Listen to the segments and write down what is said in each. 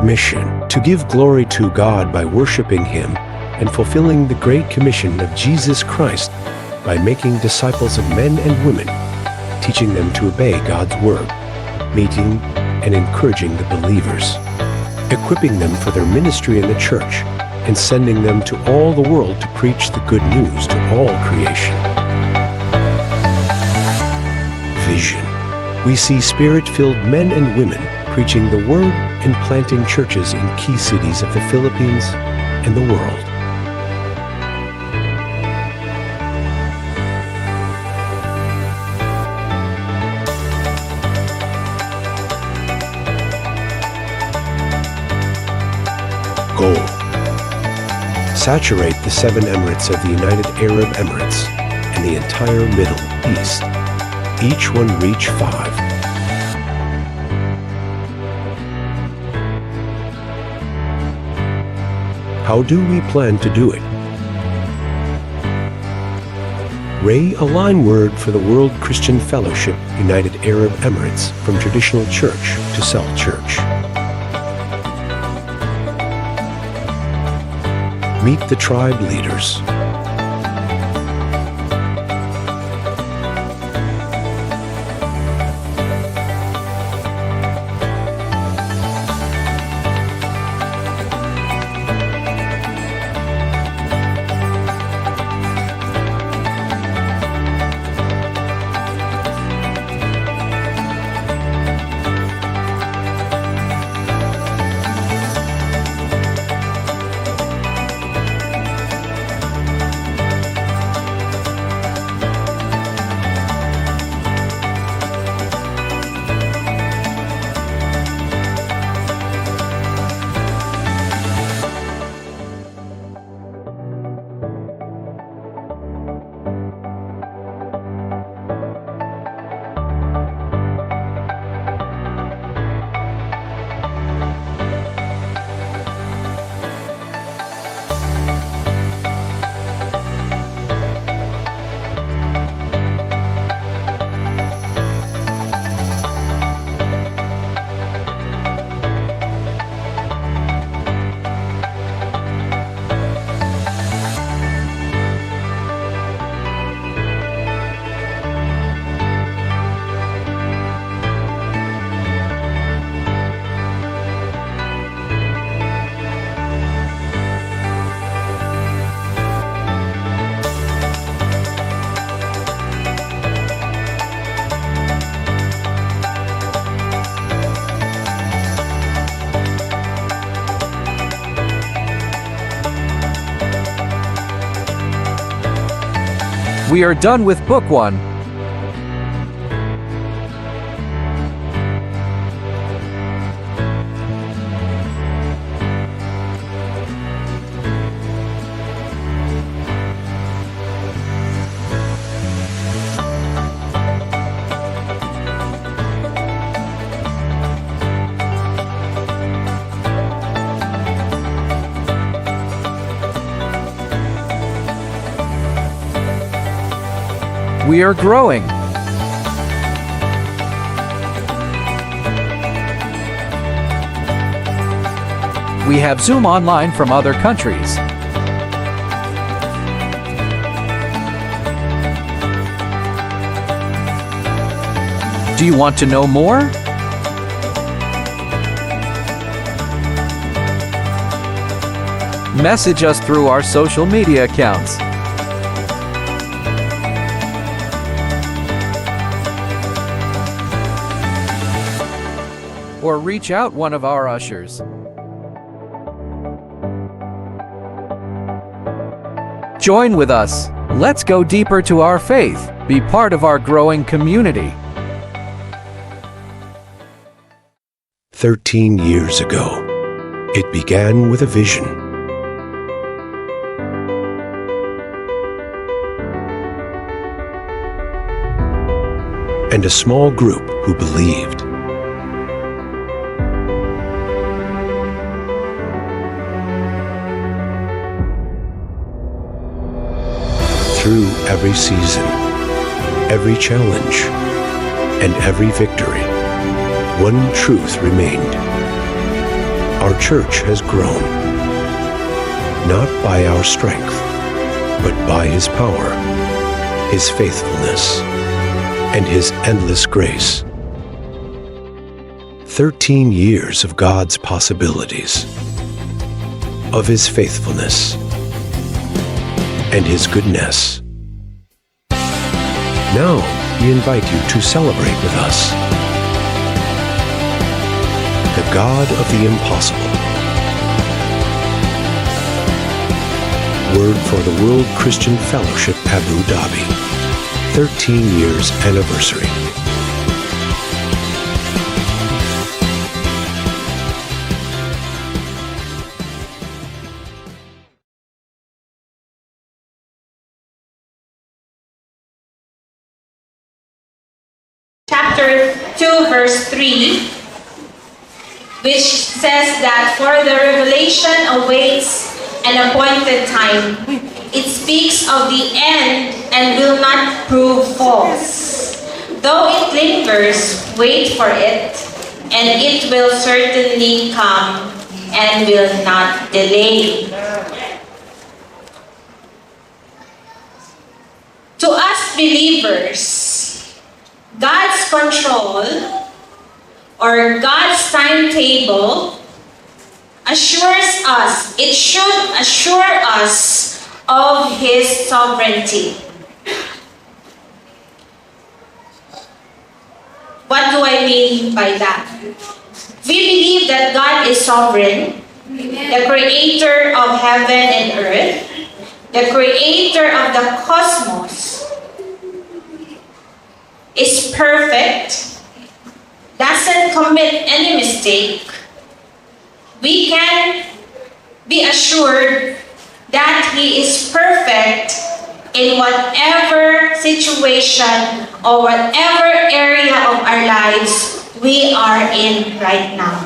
Mission: to give glory to God by worshiping Him and fulfilling the Great Commission of Jesus Christ by making disciples of men and women, teaching them to obey God's Word, meeting and encouraging the believers, equipping them for their ministry in the church, and sending them to all the world to preach the good news to all creation. Vision: we see Spirit-filled men and women preaching the Word and planting churches in key cities of the Philippines and the world. Goal: saturate the 7 Emirates of the United Arab Emirates and the entire Middle East. Each one reach 5. How do we plan to do it? Ray a line word for the World Christian Fellowship United Arab Emirates from traditional church to cell church. Meet the tribe leaders. We are done with Book 1. We are growing. We have Zoom online from other countries. Do you want to know more? Message us through our social media accounts. Or reach out one of our ushers. Join with us. Let's go deeper to our faith. Be part of our growing community. 13 years ago, it began with a vision. And a small group who believed. Through every season, every challenge, and every victory, one truth remained. Our church has grown, not by our strength, but by His power, His faithfulness, and His endless grace. 13 years of God's possibilities, of His faithfulness, and His goodness. Now, we invite you to celebrate with us the God of the impossible. Word for the World Christian Fellowship Abu Dhabi, 13 years anniversary. Chapter 2, verse 3, which says that for the revelation awaits an appointed time. It speaks of the end and will not prove false. Though it lingers, wait for it, and it will certainly come and will not delay. To us believers, God's control or God's timetable assures us, it should assure us of His sovereignty. What do I mean by that? We believe that God is sovereign, the creator of heaven and earth, the creator of the cosmos, is perfect, doesn't commit any mistake. We can be assured that He is perfect in whatever situation or whatever area of our lives we are in right now.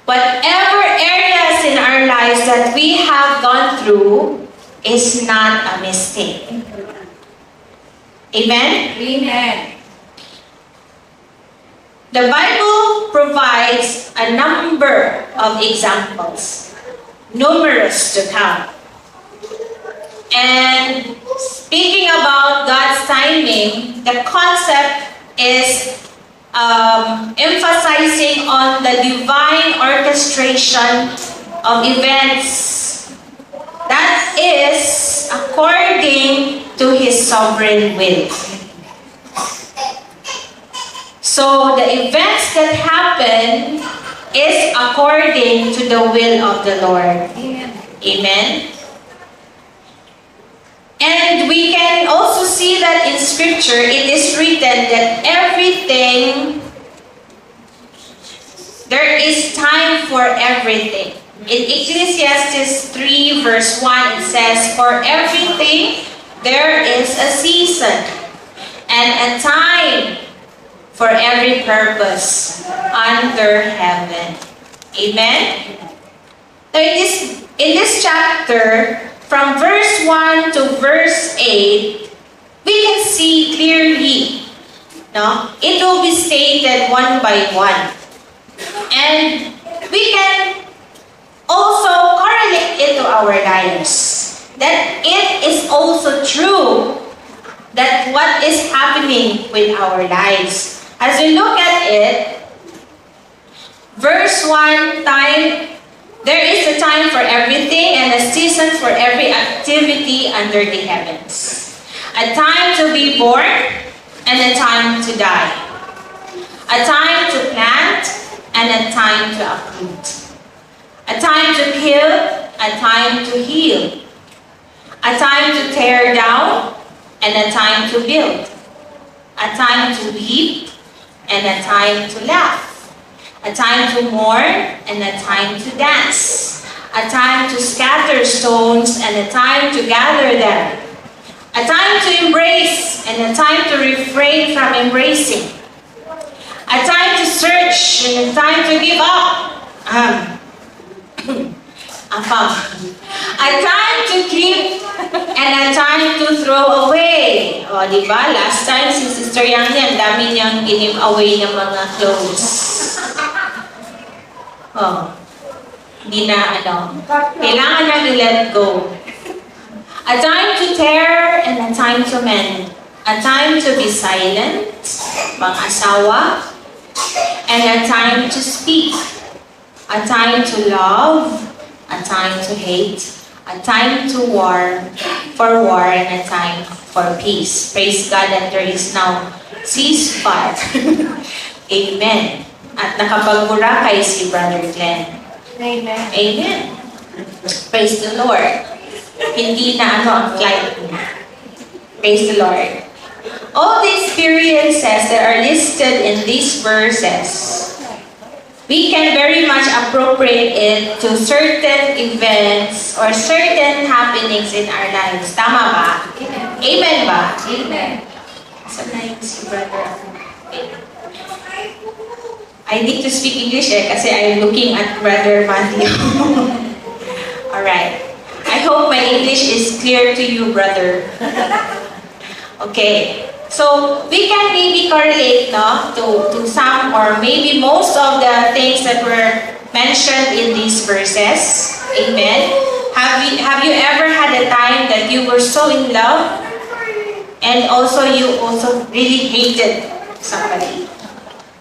Whatever areas in our lives that we have gone through is not a mistake. Amen? Amen. The Bible provides a number of examples, numerous to count. And speaking about God's timing, the concept is emphasizing on the divine orchestration of events that is according to His sovereign will. So the events that happen is according to the will of the Lord. Amen. Amen. And we can also see that in Scripture it is written that everything, there is time for everything. In Ecclesiastes 3 verse 1 it says, "For everything there is a season and a time for every purpose under heaven." Amen? So in this chapter, from verse 1 to verse 8, we can see clearly, no? It will be stated one by one. And we can also correlate it to our lives. That it is also true that what is happening with our lives. As we look at it, verse 1, there is a time for everything and a season for every activity under the heavens. A time to be born and a time to die. A time to plant and a time to uproot. A time to kill, a time to heal. A time to tear down and a time to build. A time to weep and a time to laugh. A time to mourn and a time to dance. A time to scatter stones and a time to gather them. A time to embrace and a time to refrain from embracing. A time to search and a time to give up. A time to keep and a time to throw away. O, di ba? Last time, si Sister Yang ang dami niyang give away ng mga clothes. Oh, hindi na, kailangan na i-let go. A time to tear and a time to mend. A time to be silent, mga asawa, and a time to speak. A time to love, a time to hate, a time to war, and a time for peace. Praise God that there is now ceasefire. Amen. At nakapagburakay si Brother Glenn. Amen. Amen. Praise the Lord. Hindi na ang flight niya. Praise the Lord. All the experiences that are listed in these verses, we can very much appropriate it to certain events or certain happenings in our lives. Tama ba? Amen ba? Amen. So na si Brother. I need to speak English kasi I'm looking at Brother Matthew. Alright. I hope my English is clear to you, brother. Okay. So, we can maybe correlate to some or maybe most of the things that were mentioned in these verses. Amen. Have you ever had a time that you were so in love and also you also really hated somebody?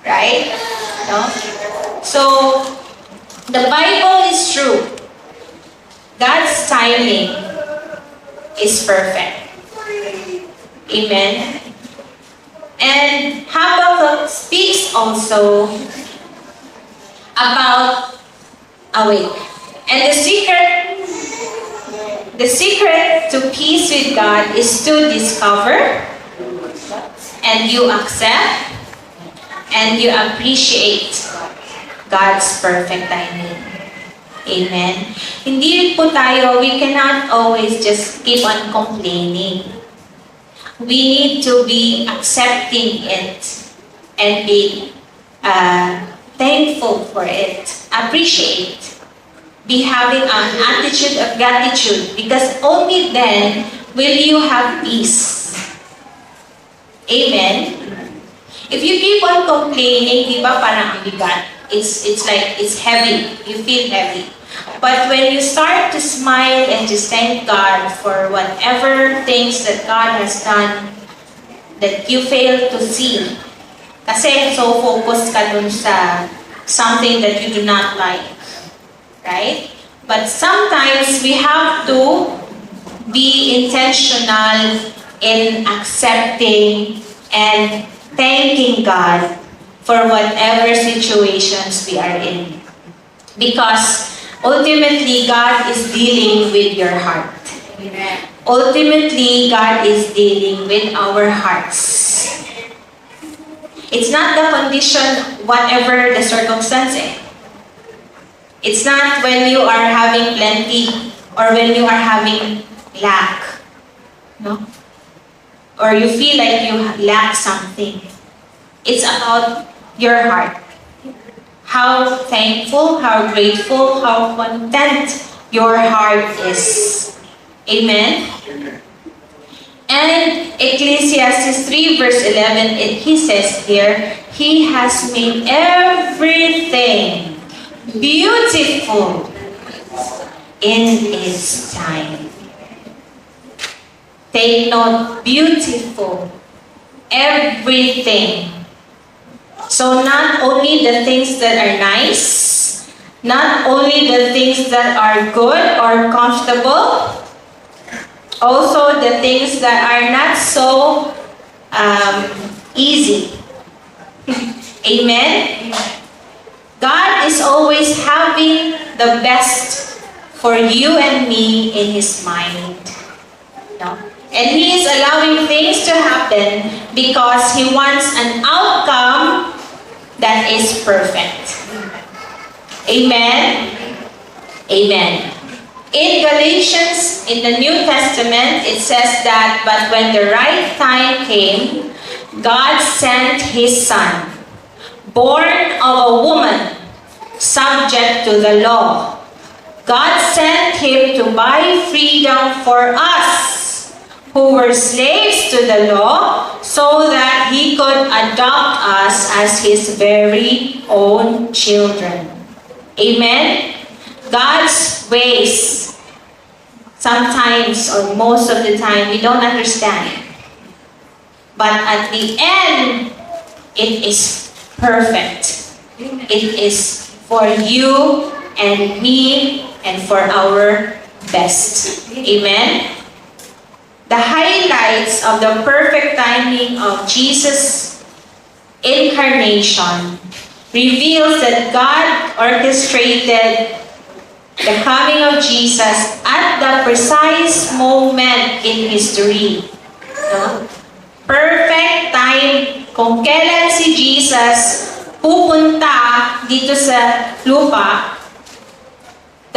Right? No? So, the Bible is true. God's timing is perfect. Amen. And Habakkuk speaks also about awake. And the secret to peace with God is to discover and you accept and you appreciate God's perfect timing. Amen. Hindi po tayo, we cannot always just keep on complaining. We need to be accepting it and be thankful for it. Appreciate. Be having an attitude of gratitude because only then will you have peace. Amen. If you keep on complaining, di ba parang ang bigat? It's like, it's heavy. You feel heavy. But when you start to smile and to thank God for whatever things that God has done that you fail to see, kasi so focused ka dun sa something that you do not like, right? But sometimes we have to be intentional in accepting and thanking God for whatever situations we are in. Because ultimately, God is dealing with your heart. Amen. Ultimately, God is dealing with our hearts. It's not the condition, whatever the circumstance. It's not when you are having plenty or when you are having lack. No? Or you feel like you lack something. It's about your heart. How thankful, how grateful, how content your heart is. Amen? And Ecclesiastes 3 verse 11, he says here, He has made everything beautiful in its time. Take note, beautiful. Everything. So not only the things that are nice, not only the things that are good or comfortable, also the things that are not so easy. Amen? God is always having the best for you and me in His mind. No? And He is allowing things to happen because He wants an outcome that is perfect. Amen? Amen. In Galatians, in the New Testament, it says that, but when the right time came, God sent His Son, born of a woman, subject to the law. God sent Him to buy freedom for us, who were slaves to to the law so that He could adopt us as His very own children. Amen? God's ways, sometimes or most of the time, we don't understand. But at the end, it is perfect. It is for you and me and for our best. Amen? The highlights of the perfect timing of Jesus' incarnation reveals that God orchestrated the coming of Jesus at the precise moment in history. No? Perfect time kung kailan si Jesus pupunta dito sa lupa.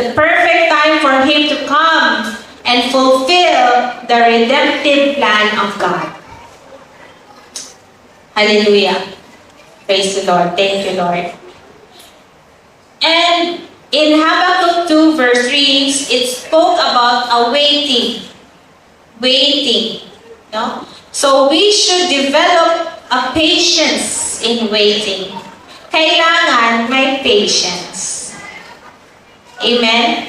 The perfect time for Him to come and fulfill the redemptive plan of God. Hallelujah. Praise the Lord. Thank you, Lord. And in Habakkuk 2 verse 3, it spoke about a waiting. Waiting. No? So we should develop a patience in waiting. Kailangan may patience. Amen?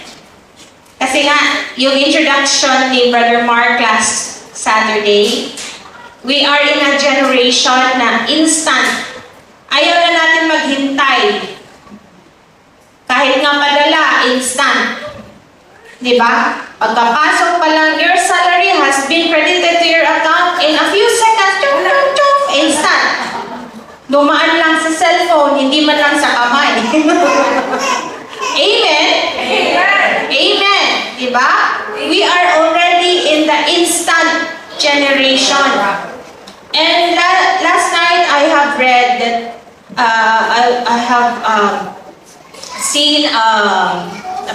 Kasi nga, yung introduction ni Brother Mark last Saturday, we are in a generation na instant. Ayaw na natin maghintay. Kahit nga padala, instant. Diba? Pagkapasok pa lang, your salary has been credited to your account in a few seconds. Chuk, chuk, chuk, instant. Dumaan lang sa cellphone, hindi man lang sa kamay. Amen? Amen. Diba? We are already in the instant generation. And last night, I have read that I have seen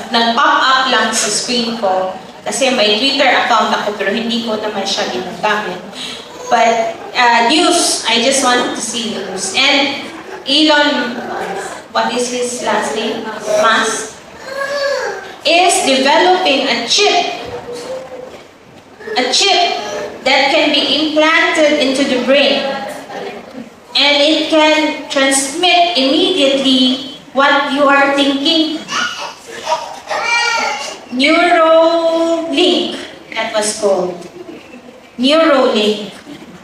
nag-pop up lang sa screen ko kasi may Twitter account ako pero hindi ko naman siya ginagamit. But news, I just wanted to see news. And Elon, what is his last name? Musk, is developing a chip that can be implanted into the brain. And it can transmit immediately what you are thinking. Neuralink, that was called. Neuralink.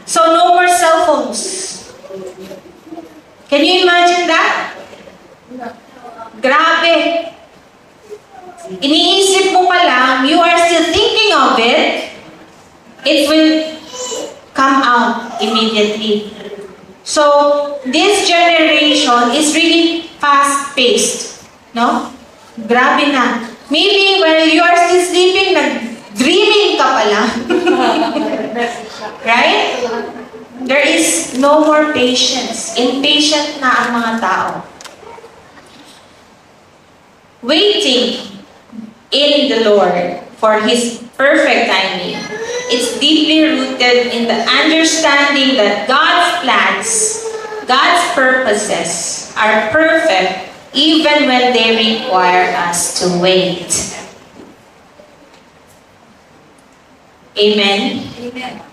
So no more cell phones. Can you imagine that? Grabe. Iniisip mo pa lang, you are still thinking of it, it will come out immediately. So this generation is really fast-paced. No? Grabe na. Maybe while you are still sleeping, nag-dreaming ka pa lang. Right? There is no more patience. Impatient na ang mga tao. Waiting in the Lord for His perfect timing. It's deeply rooted in the understanding that God's plans, God's purposes are perfect even when they require us to wait. Amen? Amen.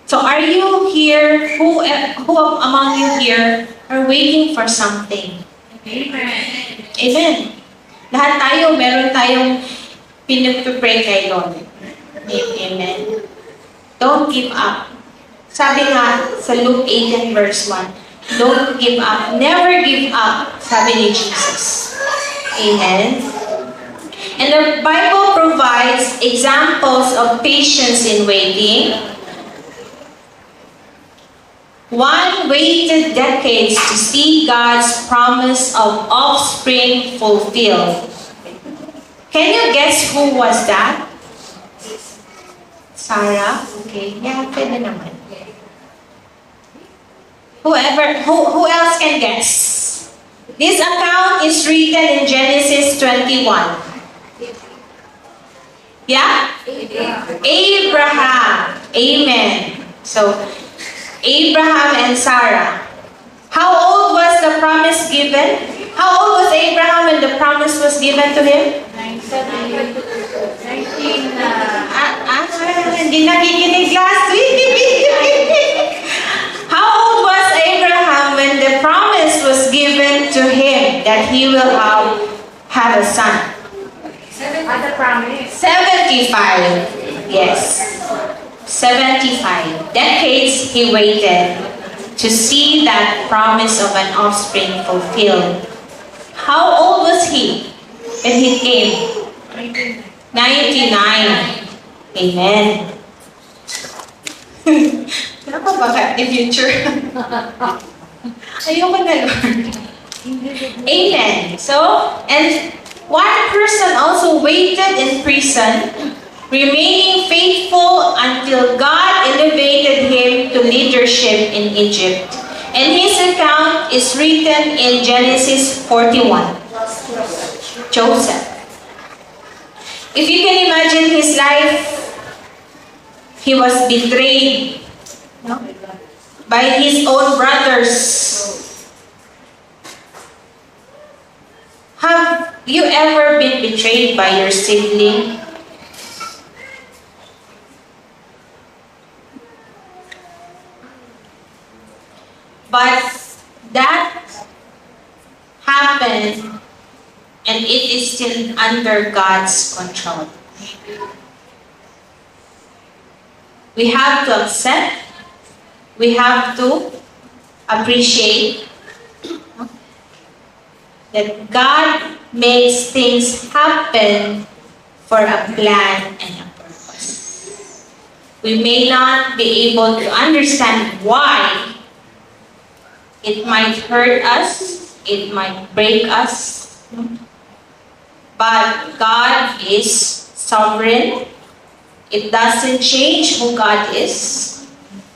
So are you here, who among you here are waiting for something? Amen. Amen. Lahat tayo, meron tayong pinag-pray kay Lord. Amen. Don't give up. Sabi nga sa Luke 18 verse 1, don't give up. Never give up, sabi ni Jesus. Amen. And the Bible provides examples of patience in waiting. One waited decades to see God's promise of offspring fulfilled. Can you guess who was that? Sarah? Okay, yeah, pwede naman. Who else can guess? This account is written in Genesis 21. Yeah? Abraham. Amen. So, Abraham and Sarah. How old was the promise given? How old was Abraham when the promise was given to him? 19. Hindi nakikinig last week. that he will have a son. 75. Yes. 75 decades he waited to see that promise of an offspring fulfilled. How old was he when he came? 99. Amen. Napabaka the future. Ayoko na, Lord. Amen. So, and one person also waited in prison, remaining faithful until God elevated him to leadership in Egypt. And his account is written in Genesis 41. Joseph. If you can imagine his life, he was betrayed, no, by his own brothers. Have you ever been betrayed by your sibling? But that happened, and it is still under God's control. We have to accept, we have to appreciate that God makes things happen for a plan and a purpose. We may not be able to understand why. It might hurt us, it might break us, but God is sovereign. It doesn't change who God is,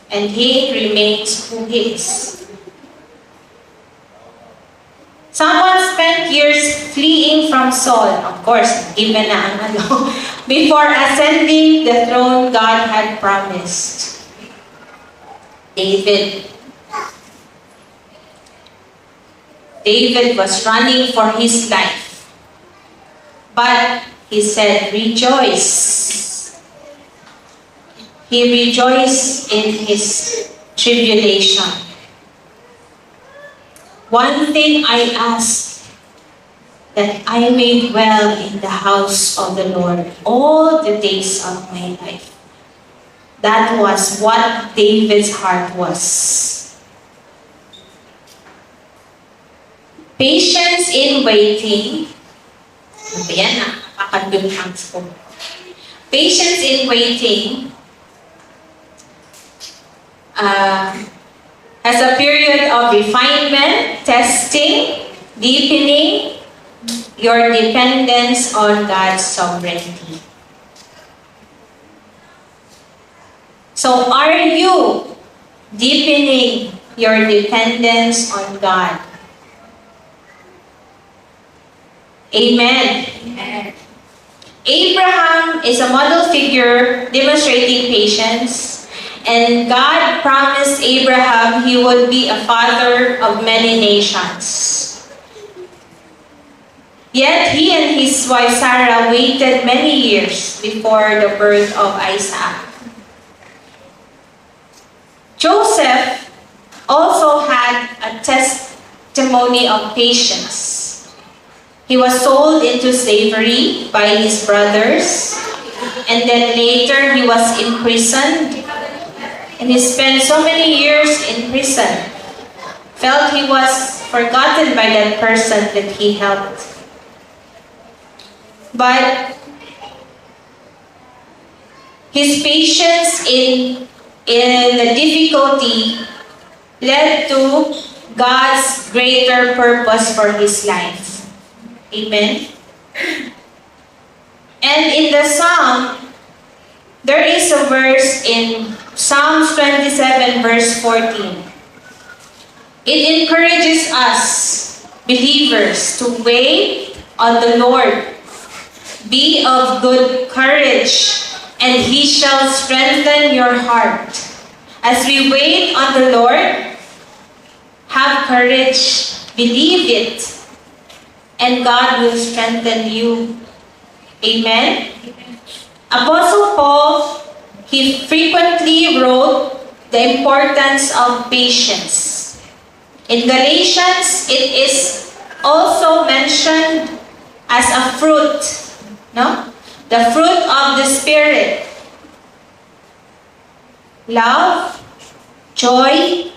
and He remains who He is. Someone spent years fleeing from Saul, of course, given na ang ano, before ascending the throne God had promised. David was running for his life, but he said, rejoice. He rejoiced in his tribulation. One thing I ask, that I may dwell in the house of the Lord all the days of my life. That was what David's heart was. Patience in waiting. Ayan na, pakadun hands ko. Patience in waiting has a period of refinement, testing, deepening your dependence on God's sovereignty. So, are you deepening your dependence on God? Amen. Amen. Abraham is a model figure demonstrating patience, and God promised Abraham he would be a father of many nations. Yet he and his wife Sarah waited many years before the birth of Isaac. Joseph also had a testimony of patience. He was sold into slavery by his brothers, and then later he was imprisoned, and he spent so many years in prison. Felt he was forgotten by that person that he helped. But his patience in the difficulty led to God's greater purpose for his life. Amen. And in the Psalm, there is a verse in Psalms 27 verse 14. It encourages us, believers, to wait on the Lord. Be of good courage, and He shall strengthen your heart. As we wait on the Lord, have courage, believe it, and God will strengthen you. Amen? Apostle Paul, he frequently wrote the importance of patience. In Galatians, it is also mentioned as a fruit, no? The fruit of the Spirit. Love, joy,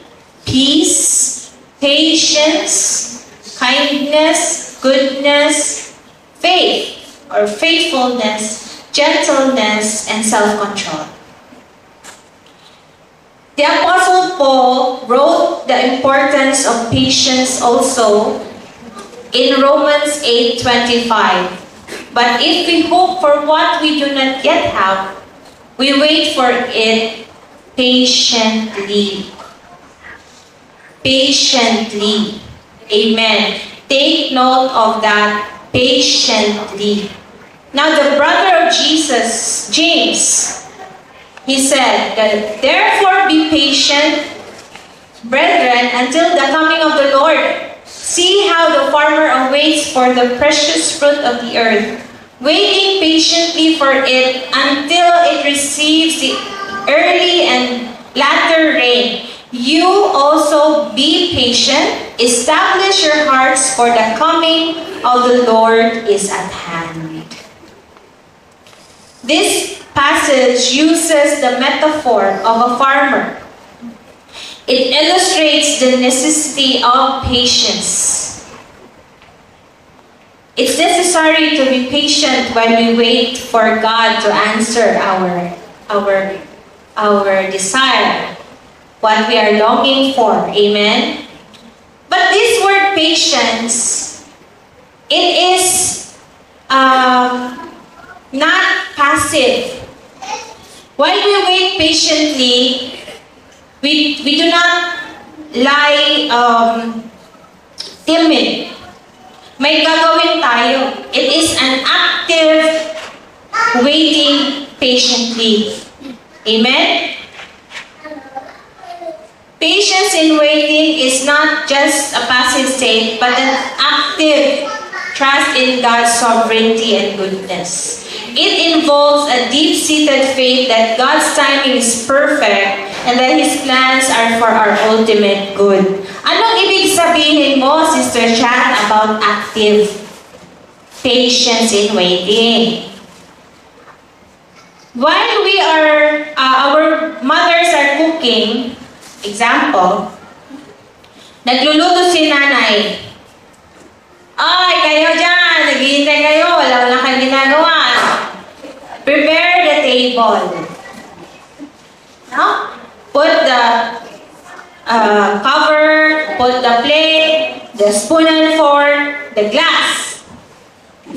peace, patience, kindness, goodness, faith or faithfulness, gentleness, and self-control. The Apostle Paul wrote the importance of patience also in Romans 8:25. But if we hope for what we do not yet have, we wait for it patiently. Patiently. Amen. Take note of that. Patiently. Now the brother of Jesus, James, he said that, therefore be patient, brethren, until the coming of the Lord. See how the farmer awaits for the precious fruit of the earth, waiting patiently for it until it receives the early and latter rain. You also be patient, establish your hearts, for the coming of the Lord is at hand. This passage uses the metaphor of a farmer. It illustrates the necessity of patience. It's necessary to be patient while we wait for God to answer our desire, what we are longing for. Amen? But this word patience, it is not passive. While we wait patiently, we do not lie timid. May gagawin tayo. It is an active waiting patiently. Amen? Patience in waiting is not just a passive state, but an active trust in God's sovereignty and goodness. It involves a deep-seated faith that God's timing is perfect and that His plans are for our ultimate good. Anong ibig sabihin mo, Sister Chat, about active patience in waiting? While we are, our mothers are cooking, example, nagluluto si nanay. Ay, kayo dyan, naghihintay kayo, wala kayong ginagawa. Prepare the table. No? Put the cover, put the plate, the spoon and fork, the glass.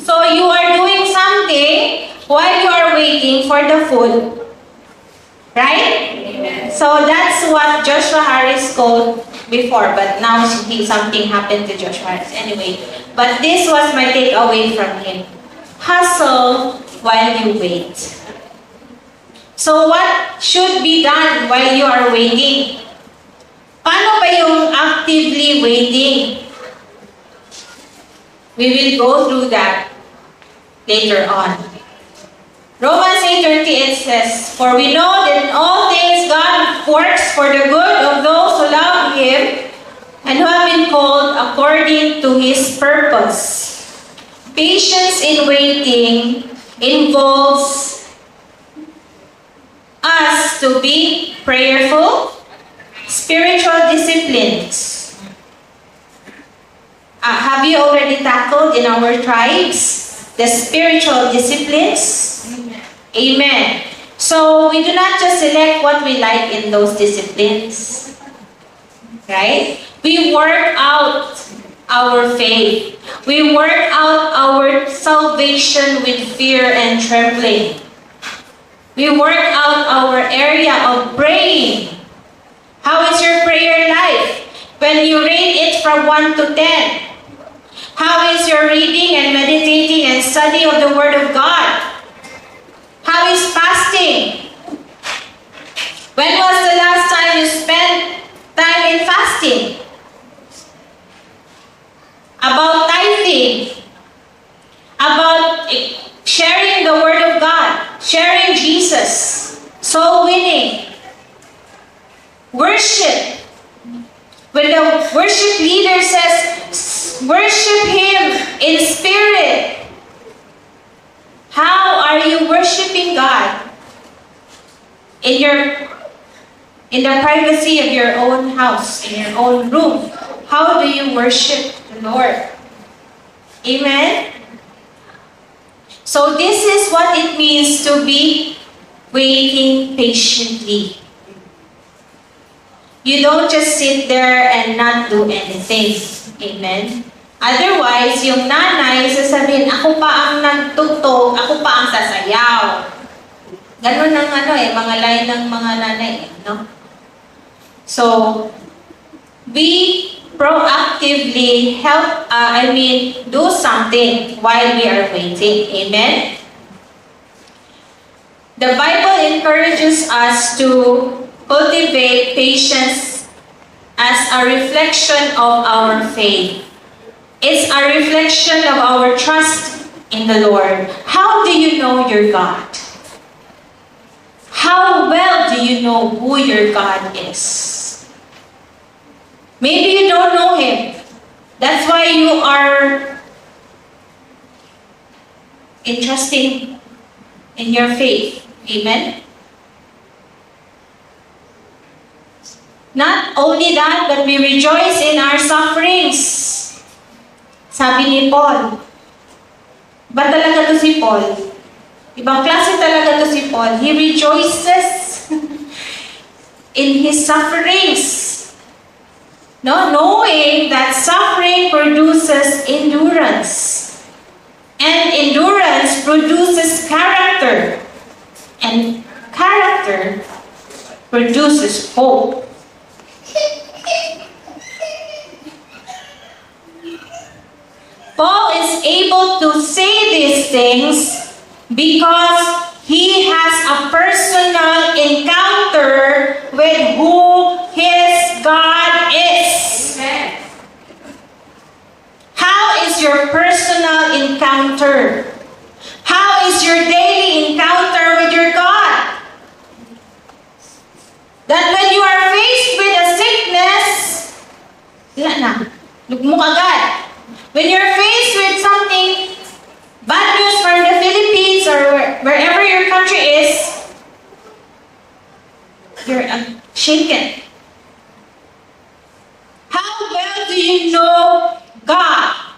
So you are doing something while you are waiting for the food. Right? Amen. So that's what Joshua Harris called before, but now something happened to Joshua Harris. Anyway, but this was my takeaway from him. Hustle while you wait. So what should be done while you are waiting? Paano ba yung actively waiting? We will go through that later on. Romans 8:38 says, for we know that in all things God works for the good of those who love Him and who have been called according to His purpose. Patience in waiting involves us to be prayerful, spiritual disciplines. Have you already tackled in our tribes the spiritual disciplines? Amen. So we do not just select what we like in those disciplines. Right? We work out our faith. We work out our salvation with fear and trembling. We work out our area of praying. How is your prayer life? When you rate it from 1 to 10. How is your reading and meditating and study of the Word of God? How is fasting? When was the last time you spent time in fasting? About tithing. About sharing the Word of God. Sharing Jesus. Soul winning. Worship. When the worship leader says, worship Him in spirit. How are you worshiping God? In the privacy of your own house, in your own room. How do you worship the Lord? Amen? So this is what it means to be waiting patiently. You don't just sit there and not do anything. Amen? Otherwise, yung nanay sasabihin, ako pa ang nagtugtog, ako pa ang sasayaw. Ganun ang mga line ng mga nanay. No? So, we proactively do something while we are waiting. Amen? The Bible encourages us to cultivate patience as a reflection of our faith. It's a reflection of our trust in the Lord. How do you know your God? How well do you know who your God is? Maybe you don't know Him. That's why you are entrusting in your faith. Amen? Not only that, but we rejoice in our sufferings. Sabi ni Paul. Ba talaga to si Paul? Ibang klase talaga to si Paul. He rejoices in his sufferings. No, knowing that suffering produces endurance. And endurance produces character. And character produces hope. Paul is able to say these things because he has a personal encounter with who his God is. Amen. How is your personal encounter? How is your daily encounter with your God? That when you are faced with a sickness, wala na, lugmok agad. When you're faced with something, bad news from the Philippines or wherever your country is, you're shaken. How well do you know God?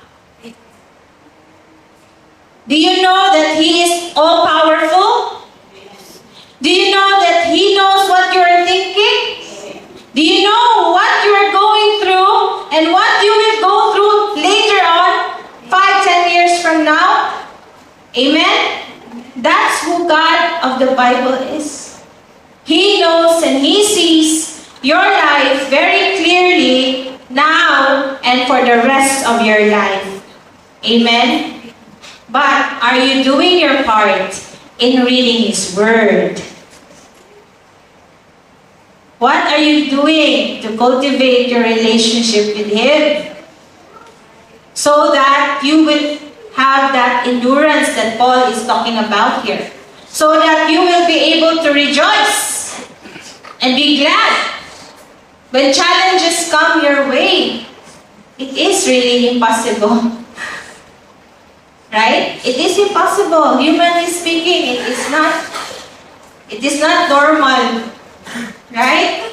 Do you know that He is all-powerful? Do you know that He knows what you're thinking? Do you know what you're going through and what you will go through later on, 5-10 years from now? Amen? That's who God of the Bible is. He knows and He sees your life very clearly now and for the rest of your life. Amen? But are you doing your part in reading His Word? What are you doing to cultivate your relationship with Him? So that you will have that endurance that Paul is talking about here. So that you will be able to rejoice and be glad when challenges come your way. It is really impossible. Right? It is impossible. Humanly speaking, it is not normal. Right?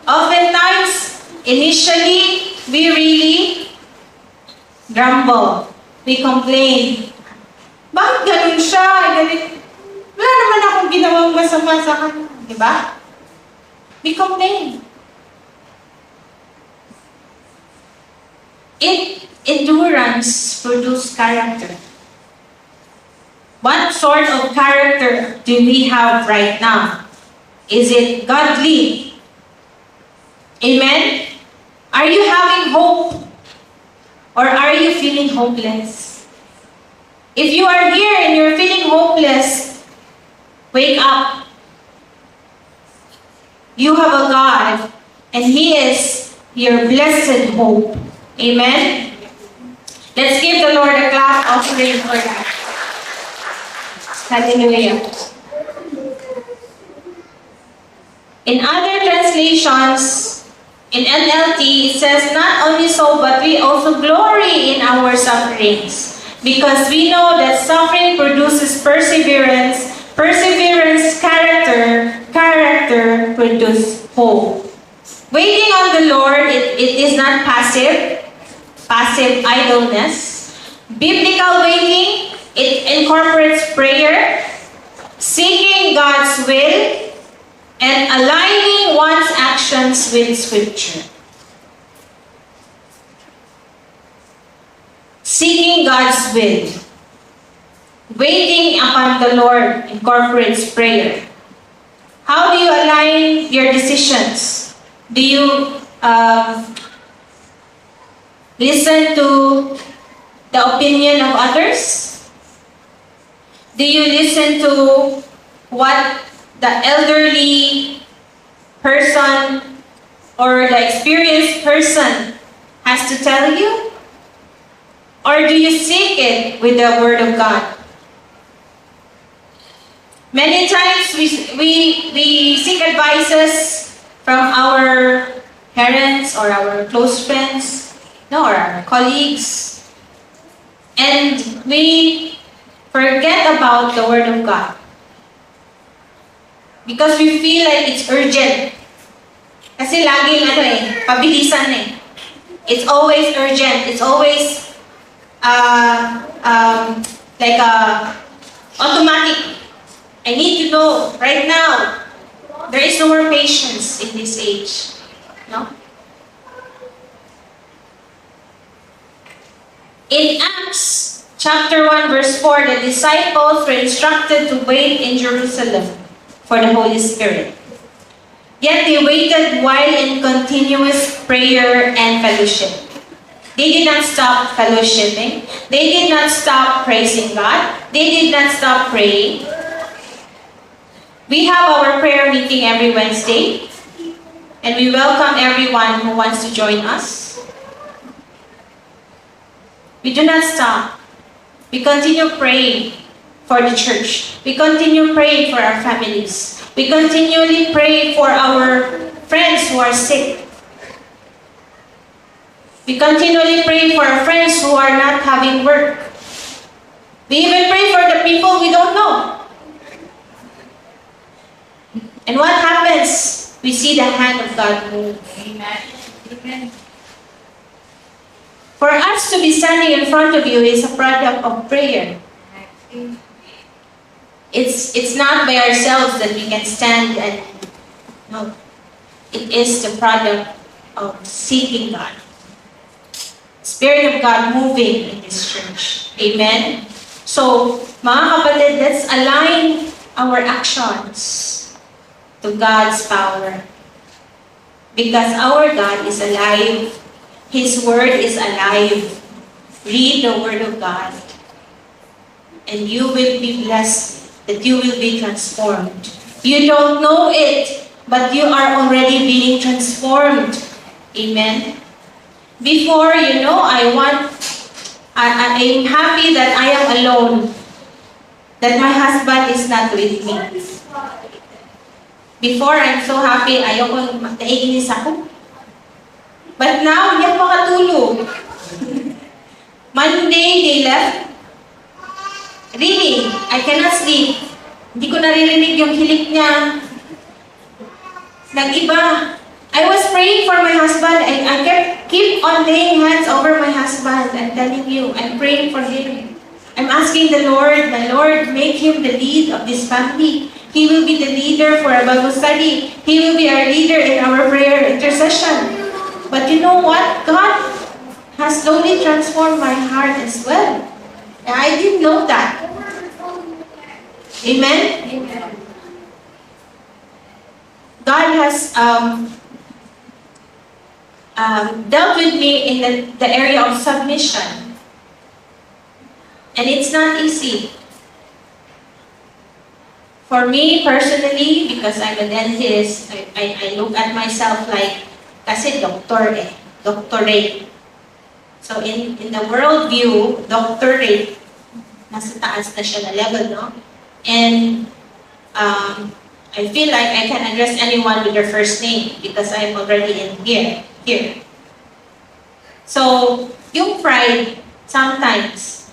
Oftentimes, initially, we really grumble. We complain. Bakit ganun siya? Wala naman akong ginawang masama sa kanya. Diba? We complain. Endurance produces character. What sort of character do we have right now? Is it godly? Amen? Are you having hope? Or are you feeling hopeless? If you are here and you're feeling hopeless, wake up. You have a God, and He is your blessed hope. Amen? Let's give the Lord a clap offering for that. Hallelujah. In other translations, In NLT, it says, not only so, but we also glory in our sufferings, because we know that suffering produces perseverance, perseverance, character, character produces hope. Waiting on the Lord, it is not passive idleness. Biblical waiting, it incorporates prayer, seeking God's will, and aligning one's actions with Scripture. Seeking God's will. Waiting upon the Lord incorporates prayer. How do you align your decisions? Do you listen to the opinion of others? Do you listen to what the elderly person or the experienced person has to tell you? Or do you seek it with the Word of God? Many times we seek advices from our parents or our close friends, no, or our colleagues, and we forget about the Word of God because we feel like it's urgent. Kasi laging pabilisan eh. It's always urgent. It's always like automatic. I need to know right now. There is no more patience in this age. No? In Acts chapter 1 verse 4, the disciples were instructed to wait in Jerusalem for the Holy Spirit. Yet they waited while in continuous prayer and fellowship. They did not stop fellowshipping. They did not stop praising God. They did not stop praying. We have our prayer meeting every Wednesday, and we welcome everyone who wants to join us. We do not stop. We continue praying for the church. We continue praying for our families. We continually pray for our friends who are sick. We continually pray for our friends who are not having work. We even pray for the people we don't know. And what happens? We see the hand of God move. Amen. Amen. For us to be standing in front of you is a product of prayer. It's not by ourselves that we can stand and no. It is the product of seeking God. Spirit of God moving in this church. Amen. So, mga kapatid, let's align our actions to God's power. Because our God is alive. His Word is alive. Read the Word of God. And you will be blessed, that you will be transformed. You don't know it, but you are already being transformed. Amen. Before, I'm happy that I am alone. That my husband is not with me. Before, I'm so happy, ayoko naiinis ako. But now, hindi ako makatulog. Monday, they left. Really, I cannot sleep. Hindi ko naririnig yung hilik niya. Nag-iba. I was praying for my husband. I keep on laying hands over my husband. I'm telling you, I'm praying for him. I'm asking the Lord, my Lord, make him the lead of this family. He will be the leader for our Bible study. He will be our leader in our prayer intercession. But you know what? God has slowly transformed my heart as well. And I didn't know that. Amen? Amen. God has dealt with me in the area of submission. And it's not easy. For me personally, because I'm a dentist, I look at myself like, kasi doctorate. So in the world view, doctorate, nasa taas na siya na level, no? And I feel like I can address anyone with their first name because I'm already in here. So, yung pride, sometimes,